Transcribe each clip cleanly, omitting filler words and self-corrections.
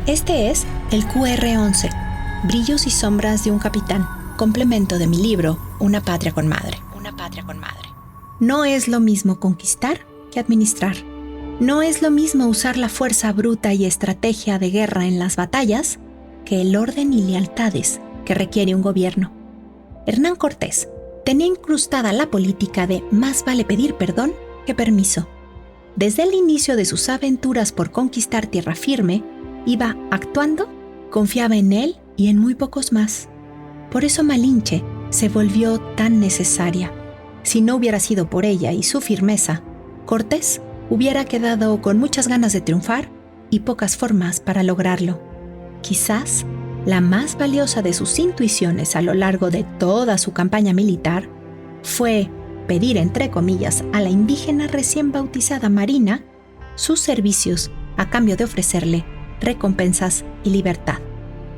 Este es el QR-11, Brillos y sombras de un capitán, complemento de mi libro Una patria con madre. No es lo mismo conquistar que administrar. No es lo mismo usar la fuerza bruta y estrategia de guerra en las batallas que el orden y lealtades que requiere un gobierno. Hernán Cortés tenía incrustada la política de más vale pedir perdón que permiso. Desde el inicio de sus aventuras por conquistar tierra firme, iba actuando, confiaba en él y en muy pocos más. Por eso Malinche se volvió tan necesaria. Si no hubiera sido por ella y su firmeza, Cortés hubiera quedado con muchas ganas de triunfar y pocas formas para lograrlo. Quizás la más valiosa de sus intuiciones a lo largo de toda su campaña militar fue pedir, entre comillas, a la indígena recién bautizada Marina sus servicios a cambio de ofrecerle recompensas y libertad,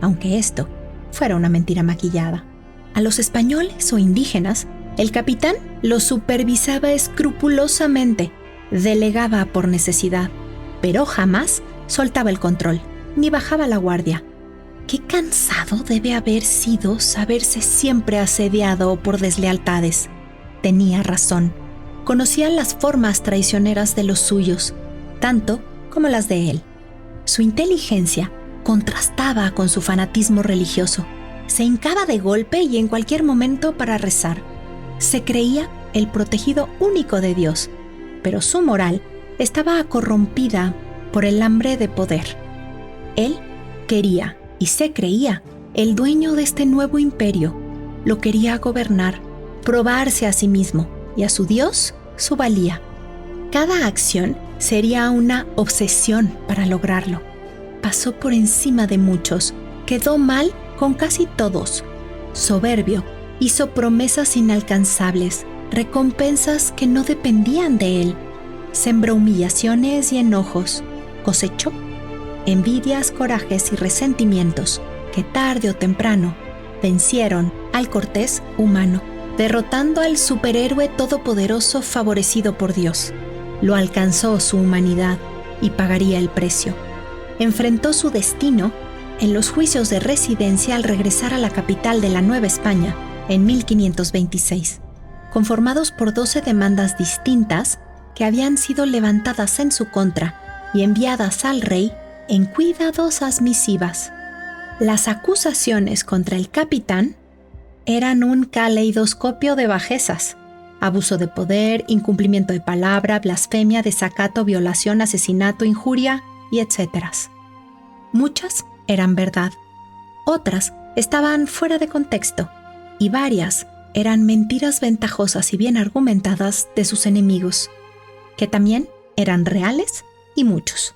aunque esto fuera una mentira maquillada. A los españoles o indígenas, el capitán los supervisaba escrupulosamente, delegaba por necesidad, pero jamás soltaba el control, ni bajaba la guardia. Qué cansado debe haber sido saberse siempre asediado por deslealtades. Tenía razón. Conocía las formas traicioneras de los suyos, tanto como las de él. Su inteligencia contrastaba con su fanatismo religioso. Se hincaba de golpe y en cualquier momento para rezar. Se creía el protegido único de Dios, pero su moral estaba corrompida por el hambre de poder. Él quería y se creía el dueño de este nuevo imperio. Lo quería gobernar, probarse a sí mismo y a su Dios su valía. Cada acción sería una obsesión para lograrlo. Pasó por encima de muchos, quedó mal con casi todos. Soberbio, hizo promesas inalcanzables, recompensas que no dependían de él. Sembró humillaciones y enojos. Cosechó envidias, corajes y resentimientos que tarde o temprano vencieron al Cortés humano, derrotando al superhéroe todopoderoso favorecido por Dios. Lo alcanzó su humanidad y pagaría el precio. Enfrentó su destino en los juicios de residencia al regresar a la capital de la Nueva España en 1526, conformados por 12 demandas distintas que habían sido levantadas en su contra y enviadas al rey en cuidadosas misivas. Las acusaciones contra el capitán eran un caleidoscopio de bajezas: abuso de poder, incumplimiento de palabra, blasfemia, desacato, violación, asesinato, injuria y etc. Muchas eran verdad, otras estaban fuera de contexto y varias eran mentiras ventajosas y bien argumentadas de sus enemigos, que también eran reales y muchos.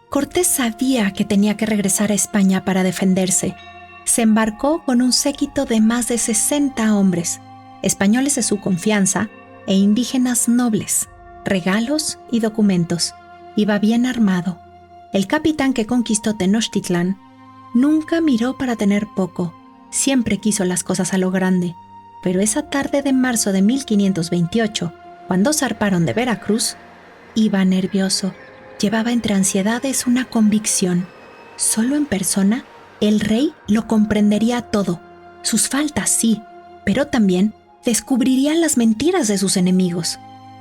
Cortés sabía que tenía que regresar a España para defenderse. Se embarcó con un séquito de más de 60 hombres, españoles de su confianza e indígenas nobles, regalos y documentos. Iba bien armado. El capitán que conquistó Tenochtitlán nunca miró para tener poco, siempre quiso las cosas a lo grande. Pero esa tarde de marzo de 1528, cuando zarparon de Veracruz, iba nervioso. Llevaba entre ansiedades una convicción. Solo en persona, el rey lo comprendería todo. Sus faltas, sí, pero también descubriría las mentiras de sus enemigos.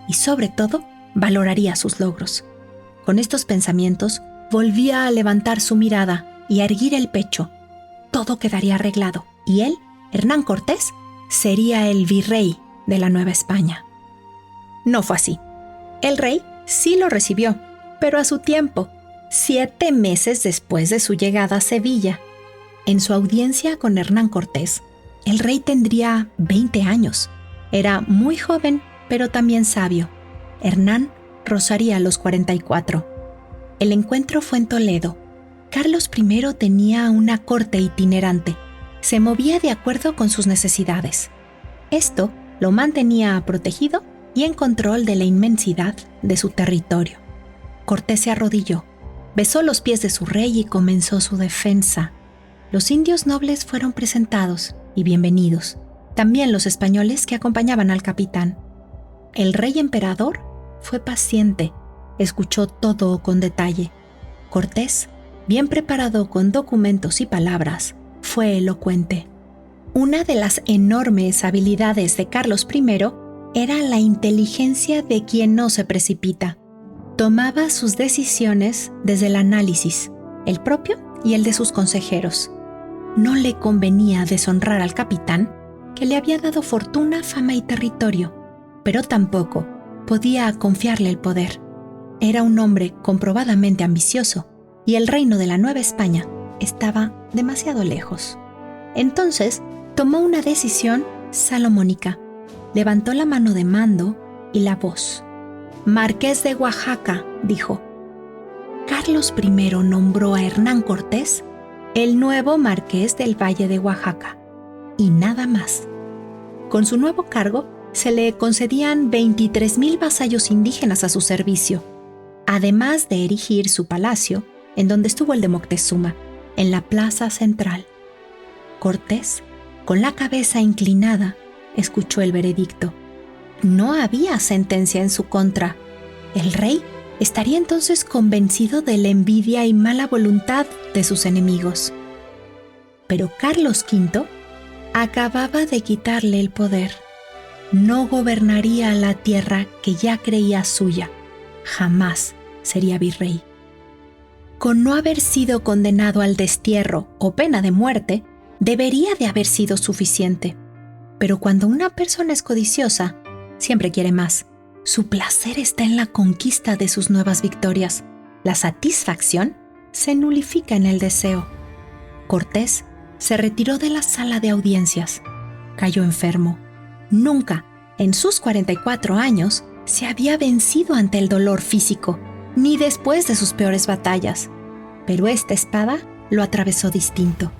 Y sobre todo, valoraría sus logros. Con estos pensamientos, volvía a levantar su mirada y a erguir el pecho. Todo quedaría arreglado, y él, Hernán Cortés, sería el virrey de la Nueva España. No fue así. El rey sí lo recibió, pero a su tiempo, 7 meses después de su llegada a Sevilla. En su audiencia con Hernán Cortés, el rey tendría 20 años. Era muy joven, pero también sabio. Hernán rozaría los 44. El encuentro fue en Toledo. Carlos I tenía una corte itinerante. Se movía de acuerdo con sus necesidades. Esto lo mantenía protegido y en control de la inmensidad de su territorio. Cortés se arrodilló, besó los pies de su rey y comenzó su defensa. Los indios nobles fueron presentados y bienvenidos, también los españoles que acompañaban al capitán. El rey emperador fue paciente, escuchó todo con detalle. Cortés bien preparado con documentos y palabras, fue elocuente. Una de las enormes habilidades de Carlos I era la inteligencia de quien no se precipita. Tomaba sus decisiones desde el análisis, el propio y el de sus consejeros. No le convenía deshonrar al capitán, que le había dado fortuna, fama y territorio, pero tampoco podía confiarle el poder. Era un hombre comprobadamente ambicioso, y el reino de la Nueva España estaba demasiado lejos. Entonces, tomó una decisión salomónica. Levantó la mano de mando y la voz. «Marqués de Oaxaca», dijo. Carlos I nombró a Hernán Cortés el nuevo marqués del Valle de Oaxaca, y nada más. Con su nuevo cargo, se le concedían 23,000 vasallos indígenas a su servicio, además de erigir su palacio, en donde estuvo el de Moctezuma, en la plaza central. Cortés, con la cabeza inclinada, escuchó el veredicto. No había sentencia en su contra. El rey estaría entonces convencido de la envidia y mala voluntad de sus enemigos. Pero Carlos V acababa de quitarle el poder. No gobernaría la tierra que ya creía suya. Jamás sería virrey. Con no haber sido condenado al destierro o pena de muerte, debería de haber sido suficiente. Pero cuando una persona es codiciosa, siempre quiere más. Su placer está en la conquista de sus nuevas victorias. La satisfacción se nulifica en el deseo. Cortés se retiró de la sala de audiencias. Cayó enfermo. Nunca, en sus 44 años, se había vencido ante el dolor físico, ni después de sus peores batallas. Pero esta espada lo atravesó distinto.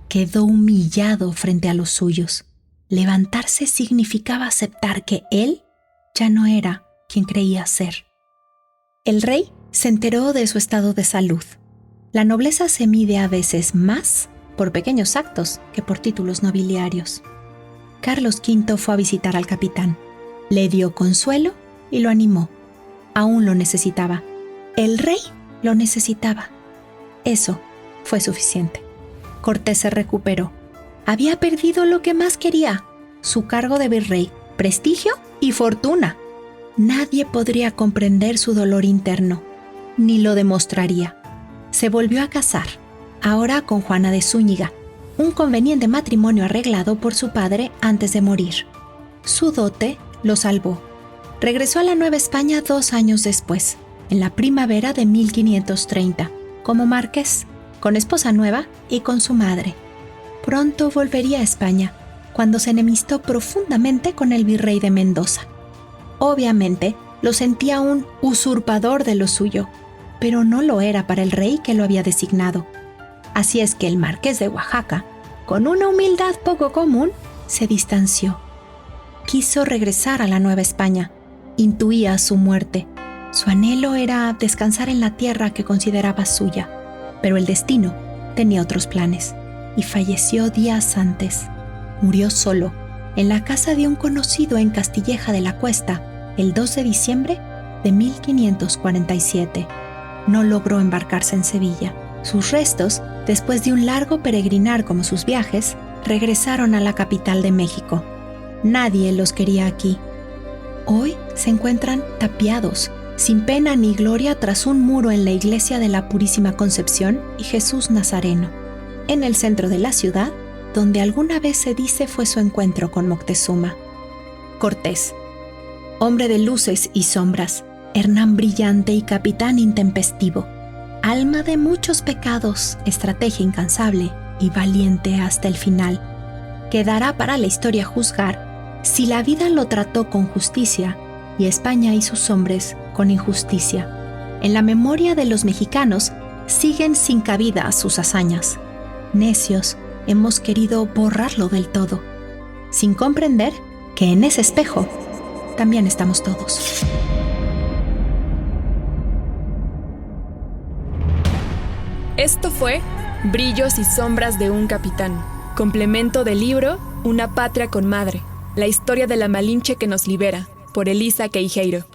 Quedó humillado frente a los suyos. Levantarse significaba aceptar que él ya no era quien creía ser. El rey se enteró de su estado de salud. La nobleza se mide a veces más por pequeños actos que por títulos nobiliarios. Carlos V fue a visitar al capitán. Le dio consuelo y lo animó. Aún lo necesitaba. El rey lo necesitaba. Eso fue suficiente. Cortés se recuperó. Había perdido lo que más quería, su cargo de virrey, prestigio y fortuna. Nadie podría comprender su dolor interno, ni lo demostraría. Se volvió a casar, ahora con Juana de Zúñiga, un conveniente matrimonio arreglado por su padre antes de morir. Su dote lo salvó. Regresó a la Nueva España 2 años después, en la primavera de 1530, como marqués, con esposa nueva y con su madre. Pronto volvería a España, cuando se enemistó profundamente con el virrey de Mendoza. Obviamente, lo sentía un usurpador de lo suyo, pero no lo era para el rey que lo había designado. Así es que el marqués de Oaxaca, con una humildad poco común, se distanció. Quiso regresar a la Nueva España. Intuía su muerte. Su anhelo era descansar en la tierra que consideraba suya, pero el destino tenía otros planes, y falleció días antes. Murió solo, en la casa de un conocido en Castilleja de la Cuesta, el 2 de diciembre de 1547. No logró embarcarse en Sevilla. Sus restos, después de un largo peregrinar como sus viajes, regresaron a la capital de México. Nadie los quería aquí. Hoy se encuentran tapiados, sin pena ni gloria, tras un muro en la iglesia de la Purísima Concepción y Jesús Nazareno, en el centro de la ciudad, donde alguna vez se dice fue su encuentro con Moctezuma. Cortés, hombre de luces y sombras, Hernán brillante y capitán intempestivo, alma de muchos pecados, estrategia incansable y valiente hasta el final. Quedará para la historia juzgar si la vida lo trató con justicia y España y sus hombres con injusticia. En la memoria de los mexicanos siguen sin cabida sus hazañas. Necios, hemos querido borrarlo del todo, sin comprender que en ese espejo también estamos todos. Esto fue Brillos y sombras de un capitán, complemento del libro Una patria con madre, la historia de la Malinche que nos libera, por Elisa Queijeiro.